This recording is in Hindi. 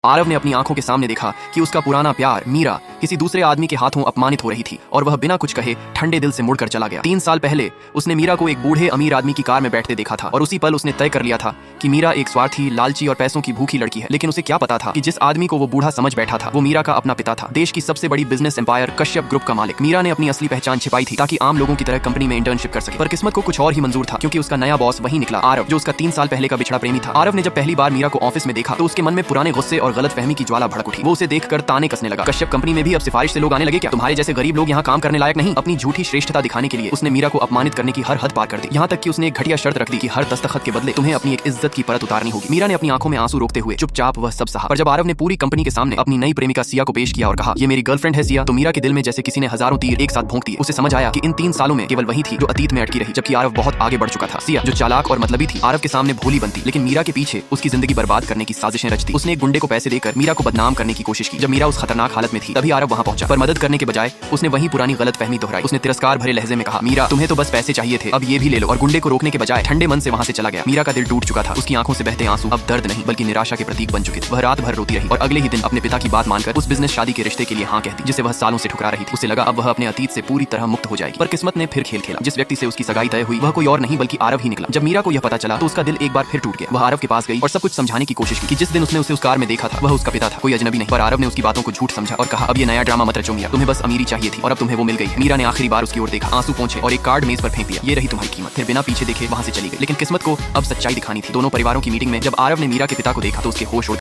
आरव ने अपनी आंखों के सामने देखा कि उसका पुराना प्यार मीरा किसी दूसरे आदमी के हाथों अपमानित हो रही थी और वह बिना कुछ कहे ठंडे दिल से मुड़कर चला गया। 3 साल पहले उसने मीरा को एक बूढ़े अमीर आदमी की कार में बैठते देखा था और उसी पल उसने तय कर लिया था कि मीरा एक स्वार्थी, लालची और पैसों की भूखी लड़की है। लेकिन उसे क्या पता था कि जिस आदमी को वो बूढ़ा समझ बैठा था वो मीरा का अपना पिता था, देश की सबसे बड़ी बिजनेस एम्पायर कश्यप ग्रुप का मालिक। मीरा ने अपनी असली पहचान छिपाई थी ताकि आम लोगों की तरह कंपनी में इंटर्नशिप कर सके, पर किस्मत को कुछ और ही मंजूर था क्योंकि उसका नया बॉस वही निकला, आरव, जो उसका 3 साल पहले का बिछड़ा प्रेमी था। आरव ने जब पहली बार मीरा को ऑफिस में देखा तो उसके मन में पुराने गुस्से और गलतफहमी की ज्वाला भड़क उठी। वो उसे देखकर ताने कसने लगा। कश्यप कंपनी में भी अब सिफारिश से लोग आने लगे क्या? तुम्हारे जैसे गरीब लोग यहाँ काम करने लायक नहीं। अपनी झूठी श्रेष्ठता दिखाने के लिए उसने मीरा को अपमानित करने की हर हद पार कर दी। यहाँ तक कि उसने एक घटिया शर्त रख दी कि हर दस्तखत के बदले तुम्हें अपनी एक इज्जत की परत उतारनी होगी। मीरा ने अपनी आंखों में आंसू रोकते हुए चुपचाप वह सब सहा। पर जब आरव ने पूरी कंपनी के सामने अपनी नई प्रेमिका सिया को पेश किया और कहा, ये मेरी गर्लफ्रेंड है सिया, तो मीरा के दिल में जैसे किसी ने हजारों तीर एक साथ भोंक दिए। उसे समझ आया कि इन 3 सालों में केवल वही थी जो अतीत में अटकी रही, जबकि आरव बहुत आगे बढ़ चुका था। सिया, जो चालाक और मतलबी थी, आरव के सामने भोली बनती, लेकिन मीरा के पीछे उसकी जिंदगी बर्बाद करने की साजिशें रचती। उसने एक गुंडे को पैसे देकर मीरा को बदनाम करने की कोशिश की। जब मीरा उस खतरनाक हालत में थी तभी आरव वहां पहुंचा, पर मदद करने के बजाय उसने वही पुरानी गलतफहमी दोहराई। उसने तिरस्कार भरे लहजे में कहा, मीरा, तुम्हें तो बस पैसे चाहिए थे, अब ये भी ले लो, और गुंडे को रोकने के बजाय ठंडे मन से वहां से चला गया। मीरा का दिल टूट चुका था। उसकी आंखों से बहते आंसू अब दर्द नहीं बल्कि निराशा के प्रतीक बन चुके थे। वह रात भर रोती रही और अगले ही दिन अपने पिता की बात मानकर उस बिजनेस शादी के रिश्ते के लिए हाँ कहती, जिसे वह सालों से ठुकरा रही थी। उसे लगा अब वह अपने अतीत से पूरी तरह मुक्त हो जाएगी, पर किस्मत ने फिर खेल खेला। जिस व्यक्ति से उसकी सगाई तय हुई वह कोई और नहीं बल्कि आरव ही निकला। जब मीरा को यह पता चला तो उसका दिल एक बार फिर टूट गया। वह आरव के पास गई और सब कुछ समझाने की कोशिश की कि जिस दिन उसने उसे उस कार में देखा था वह उसका पिता था, कोई अजनबी नहीं। पर आरव ने उसकी बातों को झूठ समझा और कहा, अब ये नया ड्रामा मत रचो मीरा, तुम्हें बस अमीरी चाहिए थी और अब तुम्हें वो मिल गई। मीरा ने आखिरी बार उसकी ओर देखा, आंसू पोंछे और एक कार्ड मेज पर फेंक दिया, ये रही तुम्हारी कीमत। फिर बिना पीछे देखे वहां से चली गई। लेकिन किस्मत को अब सच्चाई दिखानी थी। दोनों परिवारों की मीटिंग में जब आरव ने मीरा के पिता को देखा तो उसके होश उड़